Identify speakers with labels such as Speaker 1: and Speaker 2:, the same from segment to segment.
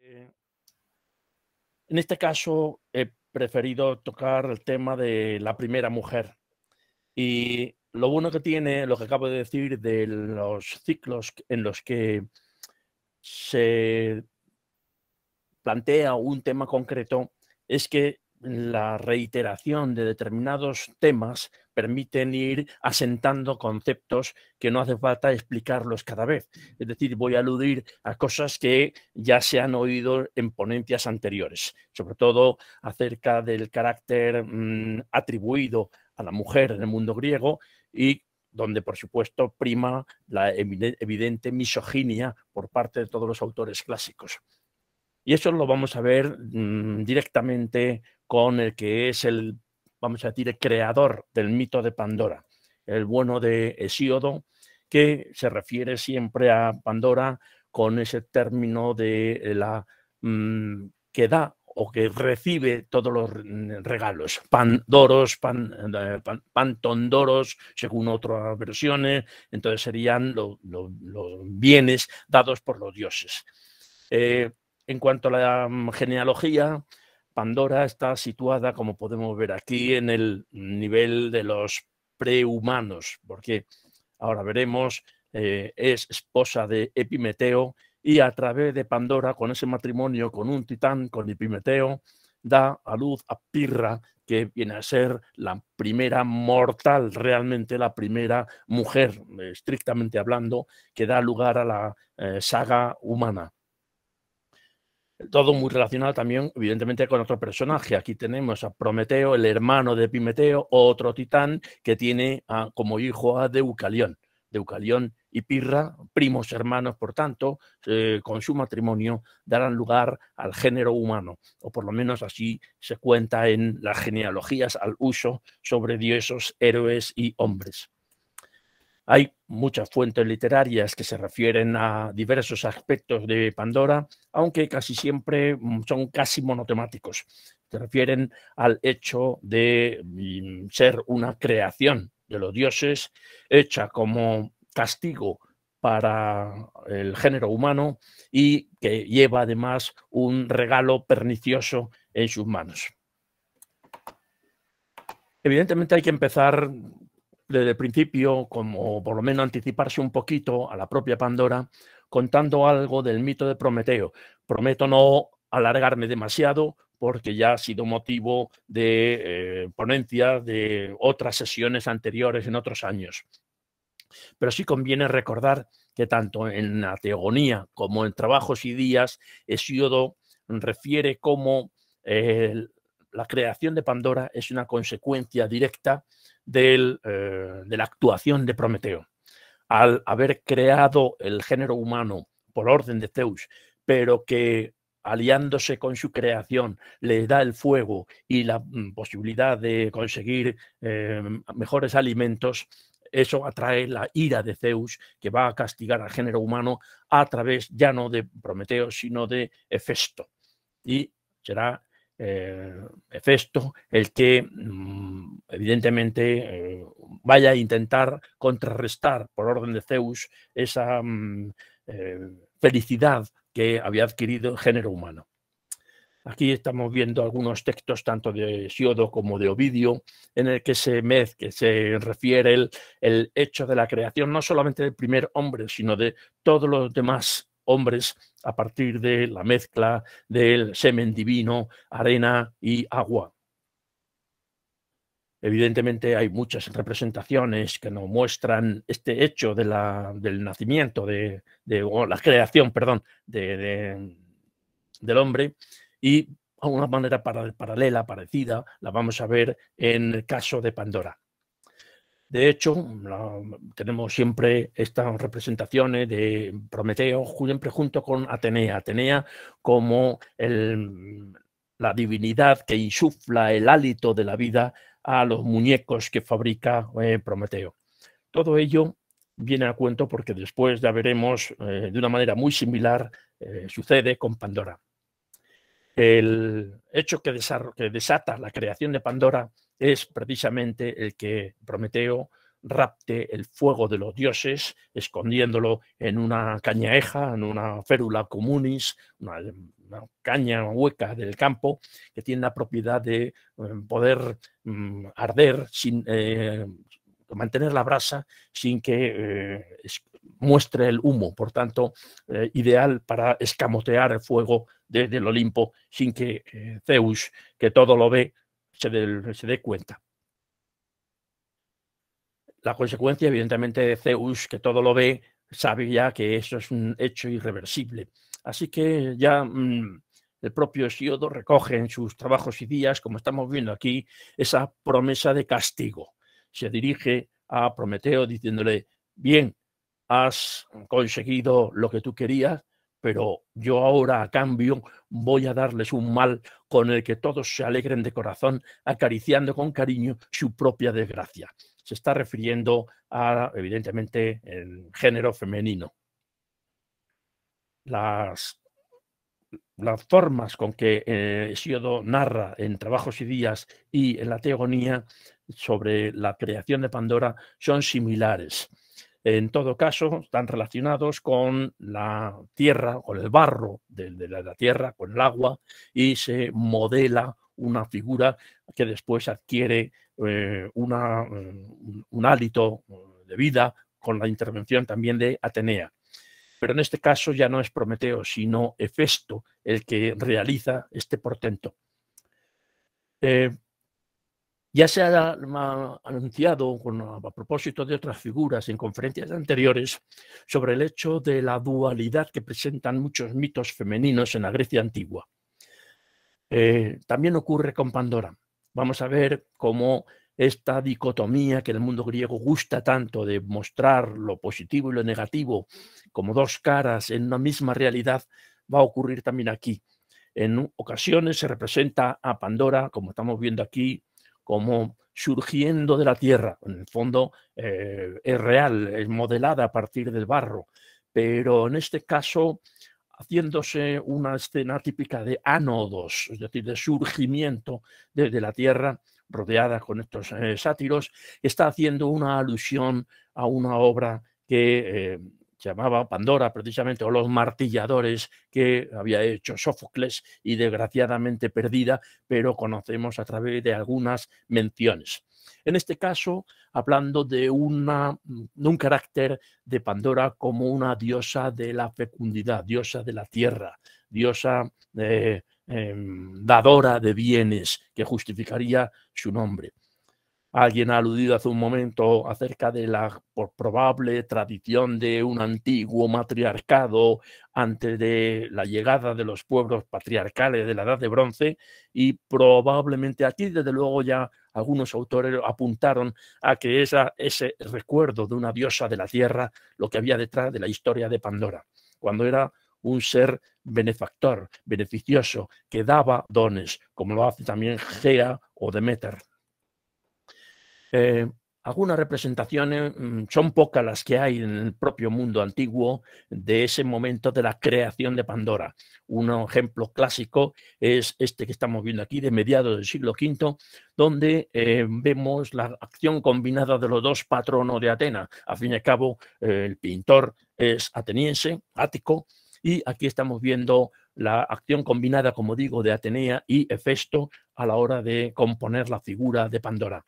Speaker 1: En este caso he preferido tocar el tema de la primera mujer. Y lo bueno que tiene, lo que acabo de decir, de los ciclos en los que se plantea un tema concreto, es que la reiteración de determinados temas permiten ir asentando conceptos que no hace falta explicarlos cada vez. Es decir, voy a aludir a cosas que ya se han oído en ponencias anteriores, sobre todo acerca del carácter atribuido a la mujer en el mundo griego y donde, por supuesto, prima la evidente misoginia por parte de todos los autores clásicos. Y eso lo vamos a ver directamente con el que es el, vamos a decir, el creador del mito de Pandora, el bueno de Hesíodo, que se refiere siempre a Pandora con ese término de la que da o que recibe todos los regalos, pandoros, pantondoros, según otras versiones, entonces serían los bienes dados por los dioses. En cuanto a la genealogía, Pandora está situada, como podemos ver aquí, en el nivel de los prehumanos, porque ahora veremos, es esposa de Epimeteo y a través de Pandora, con ese matrimonio con un titán, con Epimeteo, da a luz a Pirra, que viene a ser la primera mortal, realmente la primera mujer, estrictamente hablando, que da lugar a la saga humana. Todo muy relacionado también, evidentemente, con otro personaje. Aquí tenemos a Prometeo, el hermano de Epimeteo, otro titán que tiene como hijo a Deucalión. Deucalión y Pirra, primos hermanos, por tanto, con su matrimonio darán lugar al género humano, o por lo menos así se cuenta en las genealogías al uso sobre dioses, héroes y hombres. Hay muchas fuentes literarias que se refieren a diversos aspectos de Pandora, aunque casi siempre son casi monotemáticos. Se refieren al hecho de ser una creación de los dioses, hecha como castigo para el género humano y que lleva además un regalo pernicioso en sus manos. Evidentemente hay que empezar desde el principio, como por lo menos anticiparse un poquito a la propia Pandora, contando algo del mito de Prometeo. Prometo no alargarme demasiado porque ya ha sido motivo de ponencia de otras sesiones anteriores en otros años. Pero sí conviene recordar que tanto en la Teogonía como en Trabajos y Días, Hesíodo refiere cómo la creación de Pandora es una consecuencia directa de la actuación de Prometeo. Al haber creado el género humano por orden de Zeus, pero que aliándose con su creación le da el fuego y la posibilidad de conseguir mejores alimentos, eso atrae la ira de Zeus, que va a castigar al género humano a través ya no de Prometeo, sino de Hefesto. Y será Hefesto el que evidentemente vaya a intentar contrarrestar por orden de Zeus esa felicidad que había adquirido el género humano. Aquí estamos viendo algunos textos tanto de Hesíodo como de Ovidio en el que se refiere el hecho de la creación no solamente del primer hombre, sino de todos los demás hombres a partir de la mezcla del semen divino, arena y agua. Evidentemente hay muchas representaciones que nos muestran este hecho del nacimiento, o la creación, perdón, del hombre, y a una manera paralela, parecida, la vamos a ver en el caso de Pandora. De hecho, tenemos siempre estas representaciones de Prometeo siempre junto con Atenea. Atenea como la divinidad que insufla el hálito de la vida a los muñecos que fabrica Prometeo. Todo ello viene a cuento porque después ya veremos de una manera muy similar sucede con Pandora. El hecho que desata la creación de Pandora es precisamente el que Prometeo rapte el fuego de los dioses, escondiéndolo en una cañaeja, en una férula comunis, una una caña hueca del campo que tiene la propiedad de poder arder sin mantener la brasa sin que muestre el humo, por tanto, ideal para escamotear el fuego desde el Olimpo sin que Zeus, que todo lo ve, se dé cuenta. La consecuencia, evidentemente, de Zeus, que todo lo ve, sabe ya que eso es un hecho irreversible. Así que ya el propio Hesíodo recoge en sus trabajos y días, como estamos viendo aquí, esa promesa de castigo. Se dirige a Prometeo diciéndole: bien, has conseguido lo que tú querías, pero yo ahora a cambio voy a darles un mal con el que todos se alegren de corazón, acariciando con cariño su propia desgracia. Se está refiriendo a, evidentemente, el género femenino. Las formas con que Hesíodo narra en Trabajos y Días y en la Teogonía sobre la creación de Pandora son similares. En todo caso, están relacionados con la tierra, con el barro de la tierra, con el agua, y se modela una figura que después adquiere un hálito de vida con la intervención también de Atenea. Pero en este caso ya no es Prometeo, sino Hefesto el que realiza este portento. Ya se ha anunciado, a propósito de otras figuras en conferencias anteriores, sobre el hecho de la dualidad que presentan muchos mitos femeninos en la Grecia antigua. También ocurre con Pandora. Vamos a ver cómo esta dicotomía que en el mundo griego gusta tanto de mostrar lo positivo y lo negativo como dos caras en una misma realidad, va a ocurrir también aquí. En ocasiones se representa a Pandora, como estamos viendo aquí, como surgiendo de la tierra. En el fondo es real, es modelada a partir del barro, pero en este caso haciéndose una escena típica de ánodos, es decir, de surgimiento desde la tierra, rodeada con estos sátiros, está haciendo una alusión a una obra que se llamaba Pandora, precisamente, o Los martilladores, que había hecho Sófocles y desgraciadamente perdida, pero conocemos a través de algunas menciones. En este caso, hablando de un carácter de Pandora como una diosa de la fecundidad, diosa de la tierra, diosa dadora de bienes, que justificaría su nombre. Alguien ha aludido hace un momento acerca de la probable tradición de un antiguo matriarcado antes de la llegada de los pueblos patriarcales de la Edad de Bronce, y probablemente aquí, desde luego, ya algunos autores apuntaron a que ese recuerdo de una diosa de la tierra, lo que había detrás de la historia de Pandora, cuando era un ser benefactor, beneficioso, que daba dones, como lo hace también Gea o Demeter. Algunas representaciones, son pocas las que hay en el propio mundo antiguo de ese momento de la creación de Pandora. Un ejemplo clásico es este que estamos viendo aquí, de mediados del siglo V, donde vemos la acción combinada de los dos patronos de Atenas. Al fin y al cabo, el pintor es ateniense, ático, y aquí estamos viendo la acción combinada, como digo, de Atenea y Hefesto a la hora de componer la figura de Pandora.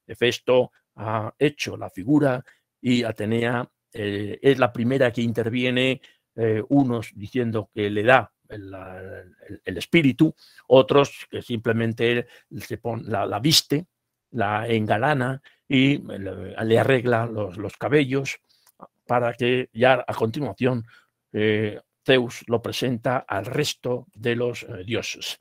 Speaker 1: Hefesto ha hecho la figura y Atenea es la primera que interviene, unos diciendo que le da el espíritu, otros que simplemente la viste, la engalana y le arregla los cabellos, para que ya a continuación Zeus lo presenta al resto de los dioses.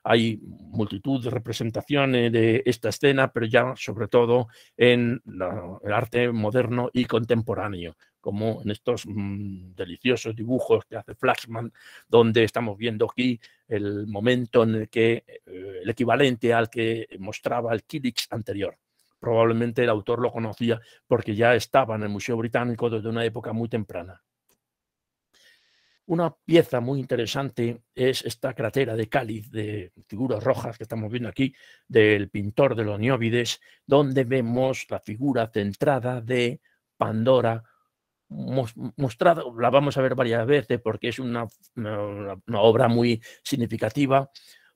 Speaker 1: Hay multitud de representaciones de esta escena, pero ya sobre todo en el arte moderno y contemporáneo, como en estos deliciosos dibujos que hace Flaxman, donde estamos viendo aquí el momento en el que el equivalente al que mostraba el Kilix anterior. Probablemente el autor lo conocía porque ya estaba en el Museo Británico desde una época muy temprana. Una pieza muy interesante es esta crátera de cáliz de figuras rojas que estamos viendo aquí, del pintor de los Nióbides, donde vemos la figura centrada de Pandora mostrada, la vamos a ver varias veces porque es una obra muy significativa,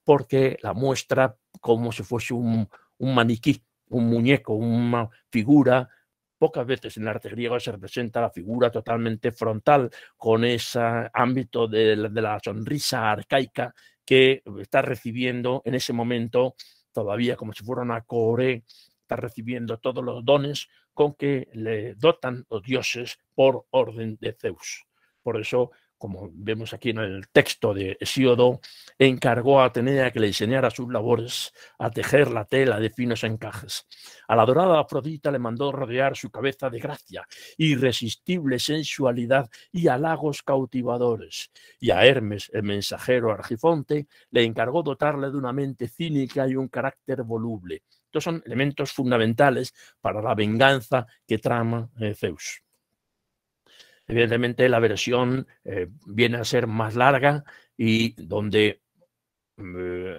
Speaker 1: porque la muestra como si fuese un maniquí, un muñeco, una figura. Pocas veces en el arte griego se representa la figura totalmente frontal, con ese ámbito de la sonrisa arcaica que está recibiendo en ese momento, todavía como si fuera una coré, está recibiendo todos los dones con que le dotan los dioses por orden de Zeus. Por eso, como vemos aquí en el texto de Hesíodo, encargó a Atenea que le enseñara sus labores a tejer la tela de finos encajes. A la adorada Afrodita le mandó rodear su cabeza de gracia, irresistible sensualidad y halagos cautivadores. Y a Hermes, el mensajero Argifonte, le encargó dotarle de una mente cínica y un carácter voluble. Estos son elementos fundamentales para la venganza que trama Zeus. Evidentemente la versión viene a ser más larga y donde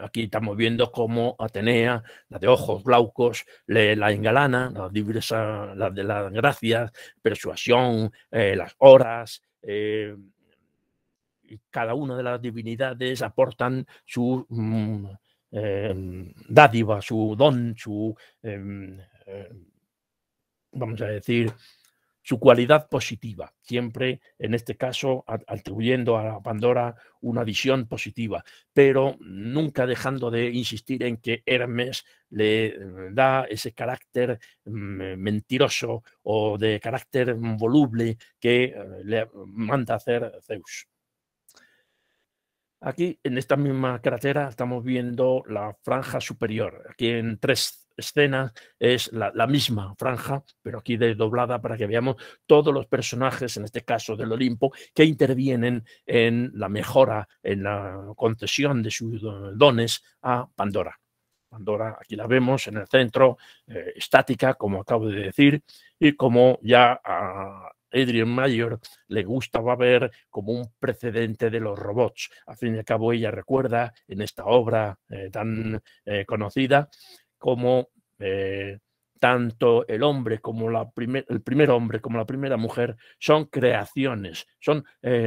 Speaker 1: aquí estamos viendo cómo Atenea, la de ojos glaucos, la engalana, la de la gracia, persuasión, las horas, y cada una de las divinidades aportan su dádiva, su don, su, vamos a decir, su cualidad positiva, siempre en este caso atribuyendo a Pandora una visión positiva, pero nunca dejando de insistir en que Hermes le da ese carácter mentiroso o de carácter voluble que le manda a hacer Zeus. Aquí, en esta misma cratera, estamos viendo la franja superior. Aquí en 3 escenas es la misma franja, pero aquí desdoblada para que veamos todos los personajes, en este caso del Olimpo, que intervienen en la mejora, en la concesión de sus dones a Pandora. Pandora, aquí la vemos en el centro, estática, como acabo de decir, y como ya a Adrian Mayor le gustaba ver como un precedente de los robots. Al fin y al cabo, ella recuerda en esta obra tan conocida como tanto el hombre como el primer hombre como la primera mujer son creaciones, son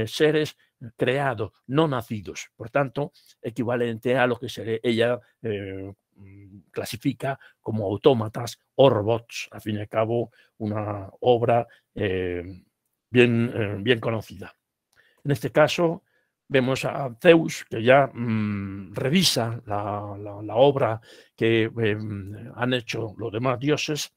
Speaker 1: seres creados, no nacidos. Por tanto, equivalente a lo que ella clasifica como autómatas o robots. Al fin y al cabo, una obra bien conocida. En este caso, vemos a Zeus que ya revisa la obra que han hecho los demás dioses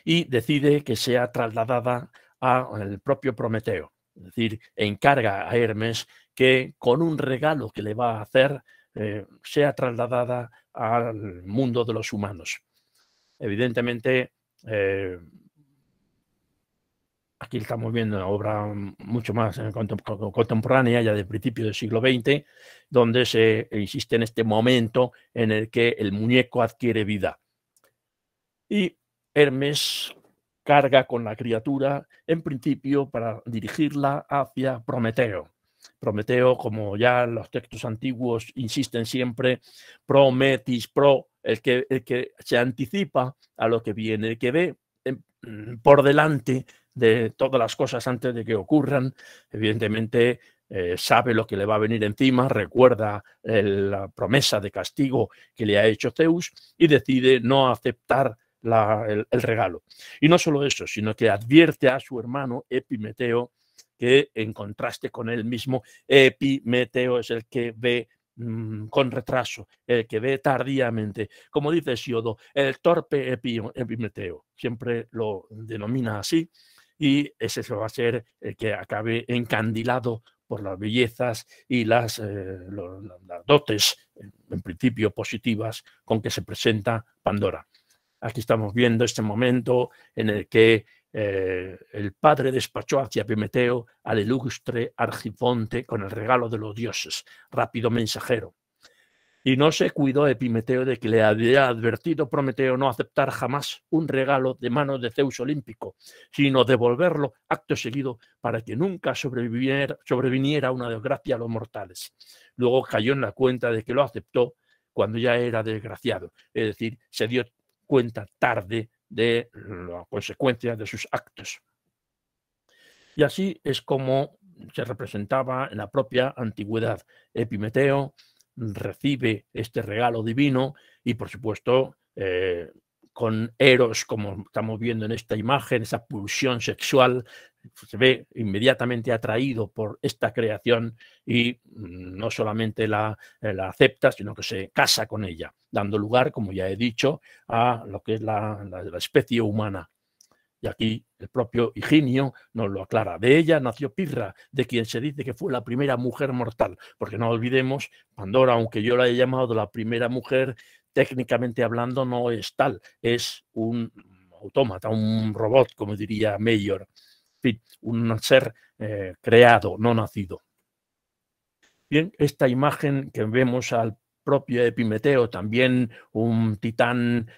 Speaker 1: y decide que sea trasladada al propio Prometeo. Es decir, encarga a Hermes que con un regalo que le va a hacer sea trasladada al mundo de los humanos. Evidentemente, aquí estamos viendo una obra mucho más contemporánea, ya del principio del siglo XX, donde se insiste en este momento en el que el muñeco adquiere vida. Y Hermes carga con la criatura, en principio, para dirigirla hacia Prometeo. Prometeo, como ya los textos antiguos insisten siempre, prometis, el que se anticipa a lo que viene, el que ve por delante de todas las cosas antes de que ocurran. Evidentemente sabe lo que le va a venir encima, recuerda la promesa de castigo que le ha hecho Zeus y decide no aceptar el regalo. Y no solo eso, sino que advierte a su hermano Epimeteo que, en contraste con él mismo, Epimeteo es el que ve con retraso, el que ve tardíamente. Como dice Hesíodo, el torpe Epimeteo, siempre lo denomina así, y ese va a ser el que acabe encandilado por las bellezas y las dotes, en principio positivas, con que se presenta Pandora. Aquí estamos viendo este momento en el que el padre despachó hacia Epimeteo al ilustre Argifonte con el regalo de los dioses, rápido mensajero. Y no se cuidó Epimeteo de que le había advertido Prometeo no aceptar jamás un regalo de manos de Zeus olímpico, sino devolverlo acto seguido para que nunca sobreviniera una desgracia a los mortales. Luego cayó en la cuenta de que lo aceptó cuando ya era desgraciado, es decir, se dio cuenta tarde de las consecuencias de sus actos. Y así es como se representaba en la propia antigüedad. Epimeteo recibe este regalo divino y, por supuesto, con Eros, como estamos viendo en esta imagen, esa pulsión sexual, se ve inmediatamente atraído por esta creación y no solamente la acepta, sino que se casa con ella, dando lugar, como ya he dicho, a lo que es la especie humana. Y aquí el propio Higinio nos lo aclara. De ella nació Pirra, de quien se dice que fue la primera mujer mortal, porque no olvidemos, Pandora, aunque yo la he llamado la primera mujer, técnicamente hablando no es tal, es un autómata, un robot, como diría Mayor, en fin, un ser creado, no nacido. Bien, esta imagen que vemos al propio Epimeteo, también un titán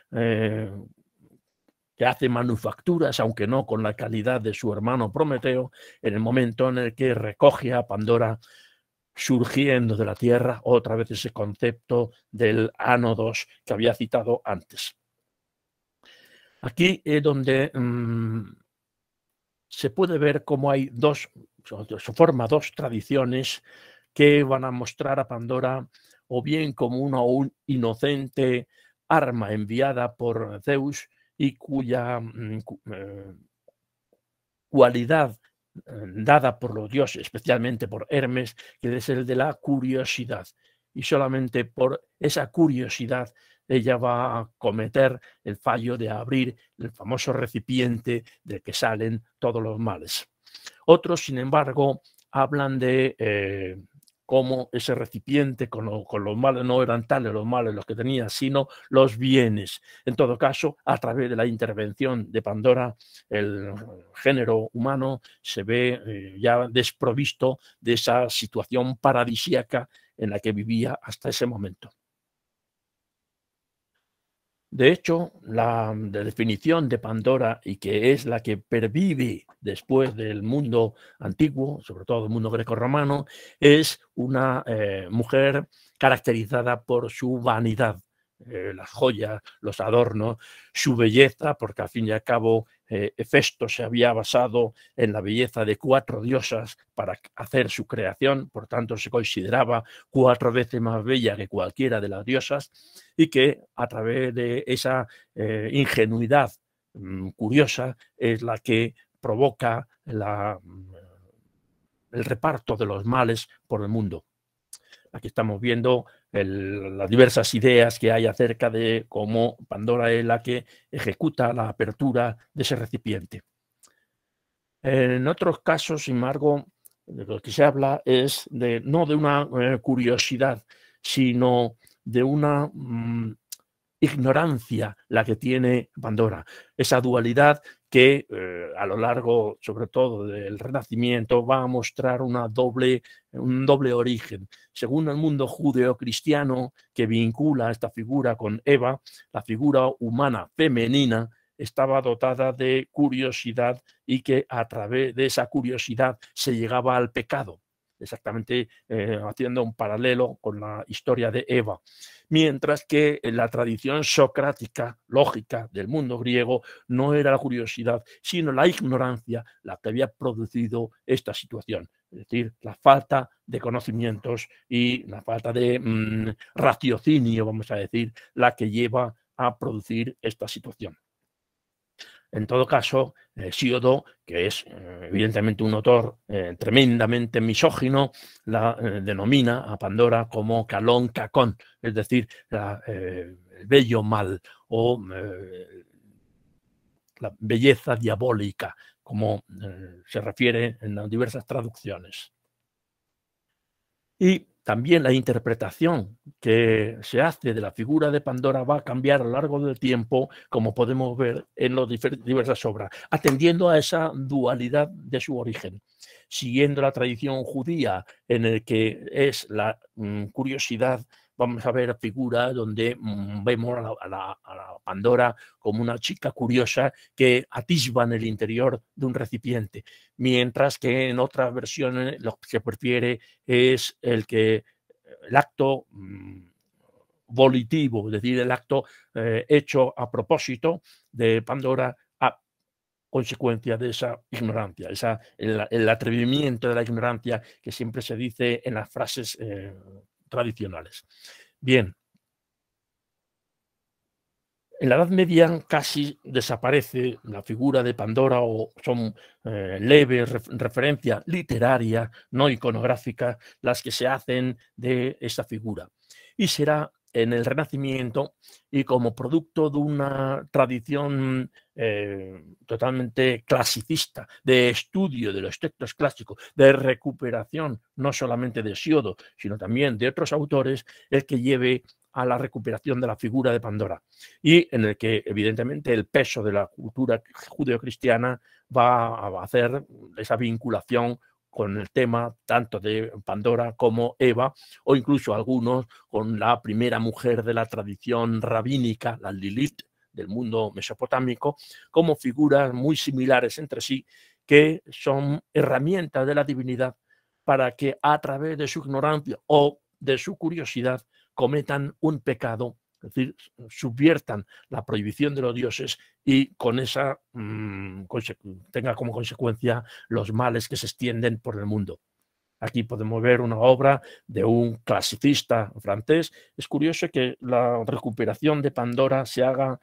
Speaker 1: que hace manufacturas, aunque no con la calidad de su hermano Prometeo, en el momento en el que recoge a Pandora surgiendo de la tierra, otra vez ese concepto del ánodos que había citado antes. Aquí es donde se puede ver cómo hay se forma dos tradiciones que van a mostrar a Pandora o bien como una inocente arma enviada por Zeus y cuya cualidad dada por los dioses, especialmente por Hermes, que es el de la curiosidad. Y solamente por esa curiosidad ella va a cometer el fallo de abrir el famoso recipiente del que salen todos los males. Otros, sin embargo, hablan de cómo ese recipiente con los males no eran tales los males los que tenía, sino los bienes. En todo caso, a través de la intervención de Pandora, el género humano se ve ya desprovisto de esa situación paradisíaca en la que vivía hasta ese momento. De hecho, la definición de Pandora, y que es la que pervive después del mundo antiguo, sobre todo el mundo grecorromano, es una mujer caracterizada por su vanidad, las joyas, los adornos, su belleza, porque al fin y al cabo Hefesto se había basado en la belleza de 4 diosas para hacer su creación, por tanto se consideraba 4 veces más bella que cualquiera de las diosas, y que a través de esa ingenuidad curiosa es la que provoca el reparto de los males por el mundo. Aquí estamos viendo las diversas ideas que hay acerca de cómo Pandora es la que ejecuta la apertura de ese recipiente. En otros casos, sin embargo, de lo que se habla es no de una curiosidad, sino de una ignorancia la que tiene Pandora, esa dualidad que a lo largo, sobre todo del Renacimiento, va a mostrar un doble origen. Según el mundo judeocristiano que vincula esta figura con Eva, la figura humana femenina estaba dotada de curiosidad y que a través de esa curiosidad se llegaba al pecado, exactamente haciendo un paralelo con la historia de Eva. Mientras que en la tradición socrática, lógica del mundo griego, no era la curiosidad, sino la ignorancia la que había producido esta situación. Es decir, la falta de conocimientos y la falta de raciocinio, vamos a decir, la que lleva a producir esta situación. En todo caso, Hesíodo, que es evidentemente un autor tremendamente misógino, la denomina a Pandora como Calón Cacón, es decir, el bello mal o la belleza diabólica, como se refiere en las diversas traducciones. Y también la interpretación que se hace de la figura de Pandora va a cambiar a lo largo del tiempo, como podemos ver en las diversas obras, atendiendo a esa dualidad de su origen. Siguiendo la tradición judía, en el que es la curiosidad, vamos a ver figuras donde vemos a la Pandora como una chica curiosa que atisba en el interior de un recipiente, mientras que en otras versiones lo que se prefiere es el acto volitivo, es decir, el acto hecho a propósito de Pandora consecuencia de esa ignorancia, el atrevimiento de la ignorancia que siempre se dice en las frases tradicionales. Bien, en la Edad Media casi desaparece la figura de Pandora o son leves referencias literarias, no iconográficas, las que se hacen de esta figura. Y será en el Renacimiento y como producto de una tradición totalmente clasicista, de estudio de los textos clásicos, de recuperación no solamente de Hesíodo, sino también de otros autores, el que lleve a la recuperación de la figura de Pandora y en el que evidentemente el peso de la cultura judeocristiana va a hacer esa vinculación con el tema tanto de Pandora como Eva, o incluso algunos con la primera mujer de la tradición rabínica, la Lilith del mundo mesopotámico, como figuras muy similares entre sí, que son herramientas de la divinidad para que a través de su ignorancia o de su curiosidad cometan un pecado, es decir, subviertan la prohibición de los dioses y con esa tenga como consecuencia los males que se extienden por el mundo. Aquí podemos ver una obra de un clasicista francés. Es curioso que la recuperación de Pandora se haga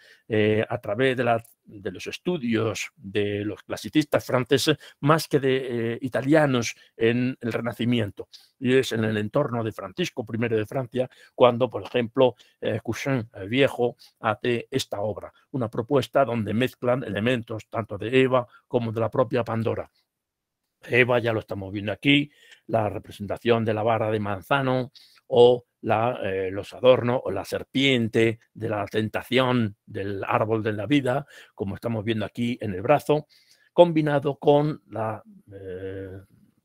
Speaker 1: a través de los estudios de los clasicistas franceses más que de italianos en el Renacimiento. Y es en el entorno de Francisco I de Francia cuando, por ejemplo, Cousin el Viejo hace esta obra, una propuesta donde mezclan elementos tanto de Eva como de la propia Pandora. Eva, ya lo estamos viendo aquí, la representación de la vara de manzano o los adornos o la serpiente de la tentación del árbol de la vida, como estamos viendo aquí en el brazo, combinado con la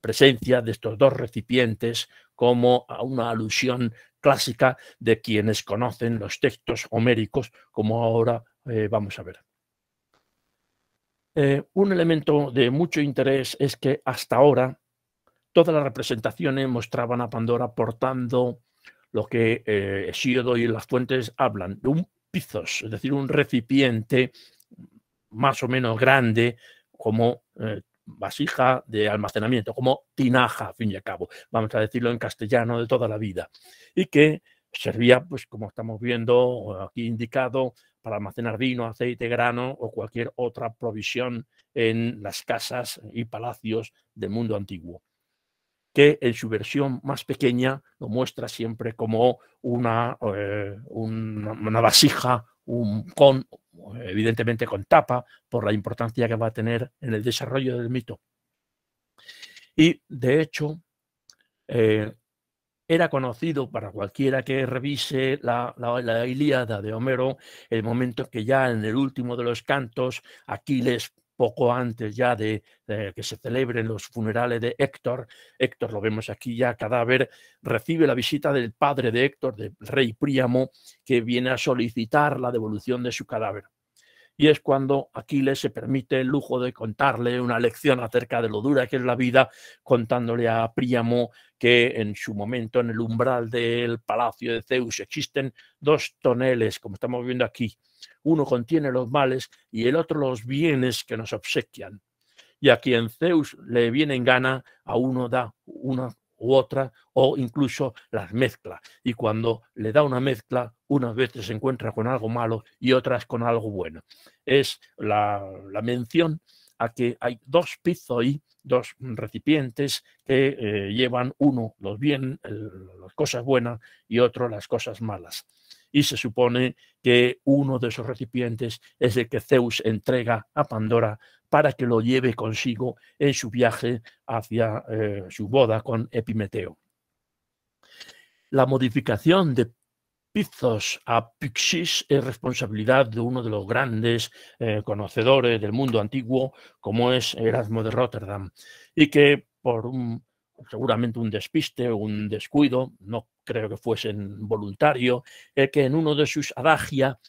Speaker 1: presencia de estos dos recipientes como a una alusión clásica de quienes conocen los textos homéricos, como ahora vamos a ver. Un elemento de mucho interés es que hasta ahora todas las representaciones mostraban a Pandora portando lo que Hesíodo y las fuentes hablan de un pithos, es decir, un recipiente más o menos grande como vasija de almacenamiento, como tinaja, al fin y al cabo, vamos a decirlo en castellano de toda la vida, y que servía, pues como estamos viendo aquí indicado, para almacenar vino, aceite, grano o cualquier otra provisión en las casas y palacios del mundo antiguo, que en su versión más pequeña lo muestra siempre como una vasija, evidentemente con tapa, por la importancia que va a tener en el desarrollo del mito. Y de hecho, era conocido para cualquiera que revise la Ilíada de Homero, el momento que ya en el último de los cantos, Aquiles, poco antes ya de que se celebren los funerales de Héctor, Héctor lo vemos aquí ya cadáver, recibe la visita del padre de Héctor, del rey Príamo, que viene a solicitar la devolución de su cadáver. Y es cuando Aquiles se permite el lujo de contarle una lección acerca de lo dura que es la vida, contándole a Príamo que en su momento en el umbral del palacio de Zeus existen dos toneles, como estamos viendo aquí. Uno contiene los males y el otro los bienes que nos obsequian. Y a quien Zeus le viene en gana, a uno da una u otra o incluso las mezcla. Y cuando le da una mezcla, unas veces se encuentra con algo malo y otras con algo bueno. Es la mención a que hay dos pithoi, dos recipientes que llevan uno los bien, las cosas buenas y otro las cosas malas. Y se supone que uno de esos recipientes es el que Zeus entrega a Pandora para que lo lleve consigo en su viaje hacia su boda con Epimeteo. La modificación de Pithos a Pyxis es responsabilidad de uno de los grandes conocedores del mundo antiguo, como es Erasmo de Rotterdam, y que por seguramente un despiste o un descuido, no creo que fuesen voluntario, que en uno de sus adagia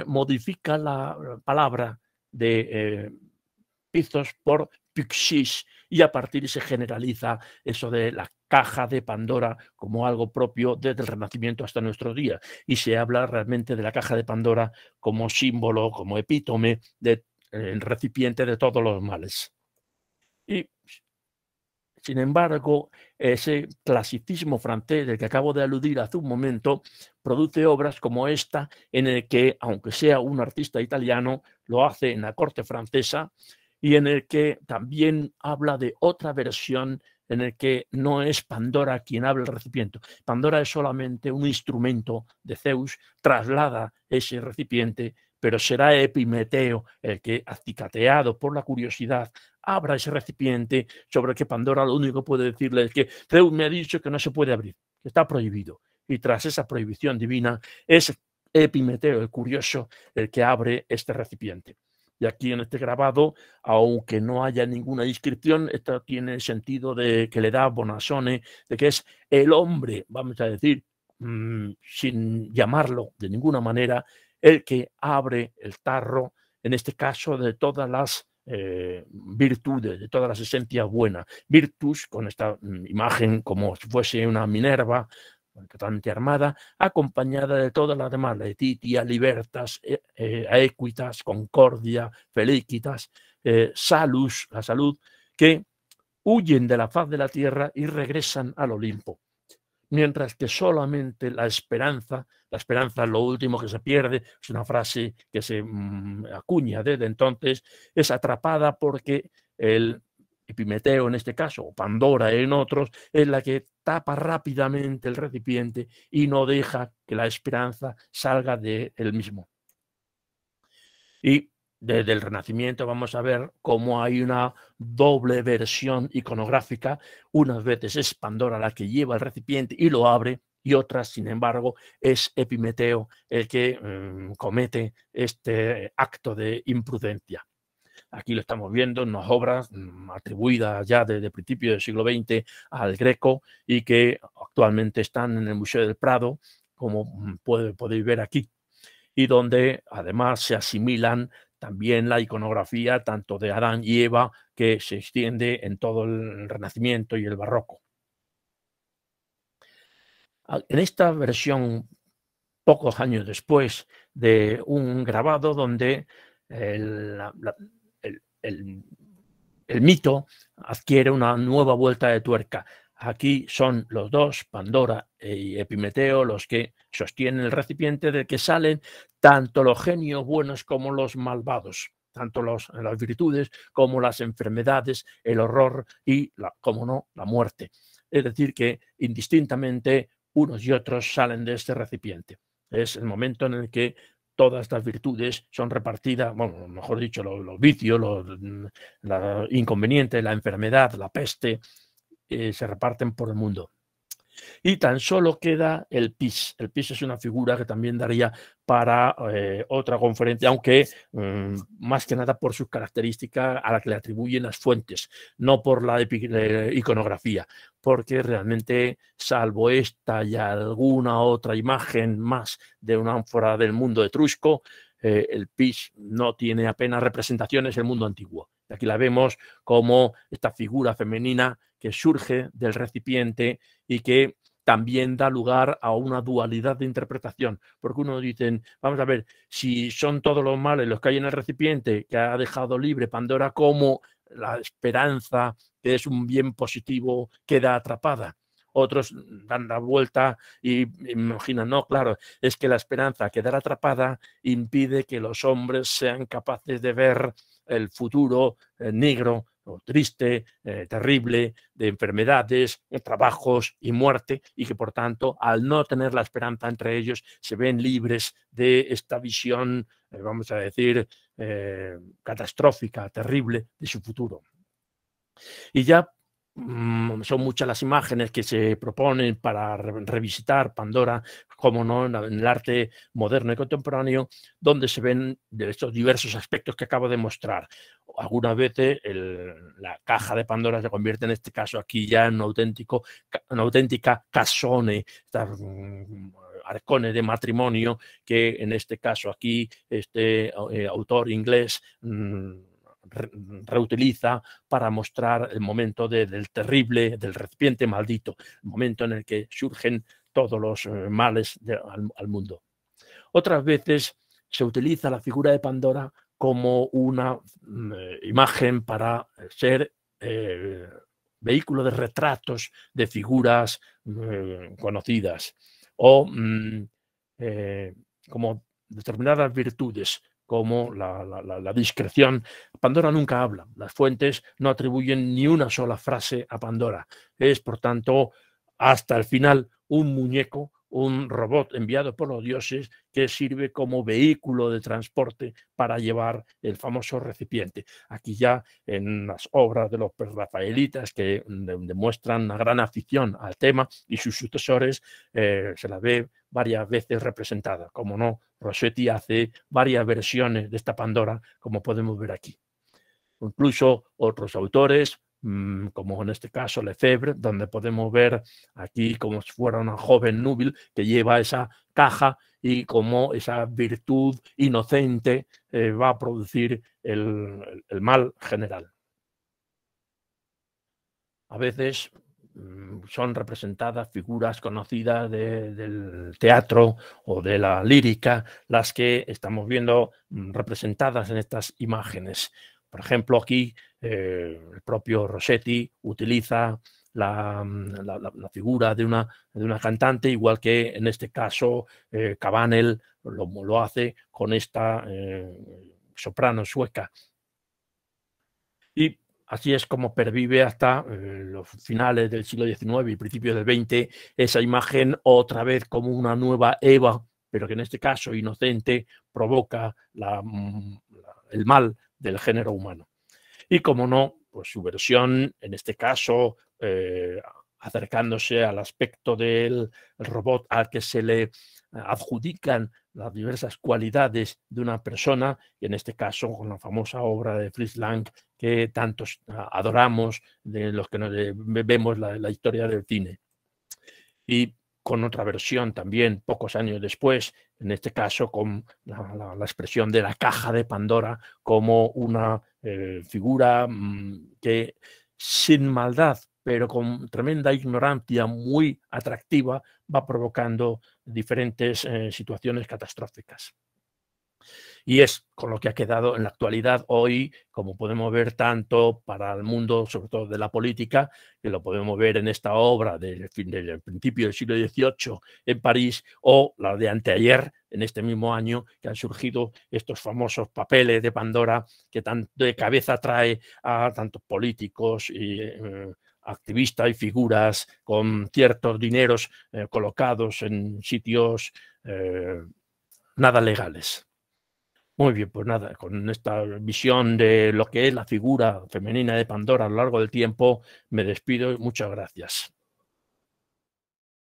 Speaker 1: modifica la palabra de Pithos por Pyxis, y a partir se generaliza eso de la caja de Pandora como algo propio desde el Renacimiento hasta nuestros días, y se habla realmente de la caja de Pandora como símbolo, como epítome de el recipiente de todos los males. Y, sin embargo, ese clasicismo francés del que acabo de aludir hace un momento produce obras como esta, en el que, aunque sea un artista italiano, lo hace en la corte francesa y en el que también habla de otra versión en el que no es Pandora quien abre el recipiente. Pandora es solamente un instrumento de Zeus, traslada ese recipiente, pero será Epimeteo el que, acicateado por la curiosidad, abra ese recipiente, sobre el que Pandora lo único que puede decirle es que Zeus me ha dicho que no se puede abrir, que está prohibido. Y tras esa prohibición divina es Epimeteo, el curioso, el que abre este recipiente. Y aquí en este grabado, aunque no haya ninguna inscripción, esto tiene el sentido de que le da Bonassone, de que es el hombre, vamos a decir, sin llamarlo de ninguna manera, el que abre el tarro, en este caso de todas las virtudes, de todas las esencias buenas. Virtus, con esta imagen como si fuese una Minerva, totalmente armada, acompañada de todas las demás, Laetitia, Libertas, Equitas, Concordia, Felicitas, Salus, la salud, que huyen de la faz de la tierra y regresan al Olimpo. Mientras que solamente la esperanza es lo último que se pierde, es una frase que se acuña desde entonces, es atrapada porque el Epimeteo en este caso, o Pandora en otros, es la que tapa rápidamente el recipiente y no deja que la esperanza salga de él mismo. Y desde el Renacimiento vamos a ver cómo hay una doble versión iconográfica. Unas veces es Pandora la que lleva el recipiente y lo abre, y otras, sin embargo, es Epimeteo el que comete este acto de imprudencia. Aquí lo estamos viendo en unas obras atribuidas ya desde principios del siglo XX al Greco y que actualmente están en el Museo del Prado, como podéis ver aquí, y donde además se asimilan también la iconografía tanto de Adán y Eva, que se extiende en todo el Renacimiento y el Barroco. En esta versión, pocos años después, de un grabado donde el mito adquiere una nueva vuelta de tuerca. Aquí son los dos, Pandora y Epimeteo, los que sostienen el recipiente del que salen tanto los genios buenos como los malvados, tanto las virtudes como las enfermedades, el horror y, como no, la muerte. Es decir, que indistintamente unos y otros salen de este recipiente. Es el momento en el que todas estas virtudes son repartidas, bueno, mejor dicho, los vicios, los inconvenientes, la enfermedad, la peste, se reparten por el mundo. Y tan solo queda el pis. El pis es una figura que también daría para otra conferencia, aunque más que nada por sus características a la que le atribuyen las fuentes, no por la iconografía, porque realmente, salvo esta y alguna otra imagen más de una ánfora del mundo etrusco, el pis no tiene apenas representaciones en el mundo antiguo. Aquí la vemos como esta figura femenina que surge del recipiente y que también da lugar a una dualidad de interpretación, porque uno dice, vamos a ver, si son todos los males los que hay en el recipiente que ha dejado libre Pandora, ¿cómo la esperanza, que es un bien positivo, queda atrapada? Otros dan la vuelta y imaginan, no, claro, es que la esperanza, quedar atrapada, impide que los hombres sean capaces de ver el futuro negro o triste, terrible, de enfermedades, trabajos y muerte, y que por tanto, al no tener la esperanza entre ellos, se ven libres de esta visión, vamos a decir, catastrófica, terrible de su futuro. Y ya son muchas las imágenes que se proponen para revisitar Pandora, como no, en el arte moderno y contemporáneo, donde se ven de estos diversos aspectos que acabo de mostrar. Algunas veces la caja de Pandora se convierte en este caso aquí ya en una auténtica casone, arcone de matrimonio, que en este caso aquí este autor inglés reutiliza para mostrar el momento del terrible, del recipiente maldito, el momento en el que surgen todos los males al mundo. Otras veces se utiliza la figura de Pandora como una imagen para ser vehículo de retratos de figuras conocidas, o como determinadas virtudes, como la discreción. Pandora nunca habla, las fuentes no atribuyen ni una sola frase a Pandora. Es, por tanto, hasta el final un muñeco, un robot enviado por los dioses que sirve como vehículo de transporte para llevar el famoso recipiente. Aquí ya en las obras de los rafaelitas, que demuestran una gran afición al tema, y sus sucesores, se la ve varias veces representada. Como no, Rossetti hace varias versiones de esta Pandora, como podemos ver aquí. Incluso otros autores, como en este caso Lefebvre, donde podemos ver aquí como si fuera una joven núbil que lleva esa caja y como esa virtud inocente va a producir el mal general. A veces son representadas figuras conocidas del teatro o de la lírica, las que estamos viendo representadas en estas imágenes. Por ejemplo, aquí el propio Rossetti utiliza la figura de una cantante, igual que en este caso Cabanel lo hace con esta soprano sueca. Y así es como pervive hasta los finales del siglo XIX y principios del XX esa imagen, otra vez como una nueva Eva, pero que en este caso inocente provoca el mal del género humano. Y como no, pues su versión, en este caso, acercándose al aspecto del robot al que se le adjudican las diversas cualidades de una persona, y en este caso con la famosa obra de Fritz Lang que tantos adoramos, de los que nos vemos la historia del cine. Y con otra versión también, pocos años después, en este caso con la expresión de la caja de Pandora como una figura que sin maldad, pero con tremenda ignorancia muy atractiva, va provocando diferentes situaciones catastróficas. Y es con lo que ha quedado en la actualidad hoy, como podemos ver tanto para el mundo, sobre todo de la política, que lo podemos ver en esta obra del principio del siglo XVIII en París, o la de anteayer, en este mismo año, que han surgido estos famosos papeles de Pandora que tanto de cabeza trae a tantos políticos y activistas y figuras con ciertos dineros colocados en sitios nada legales. Muy bien, pues nada, con esta visión de lo que es la figura femenina de Pandora a lo largo del tiempo, me despido y muchas gracias.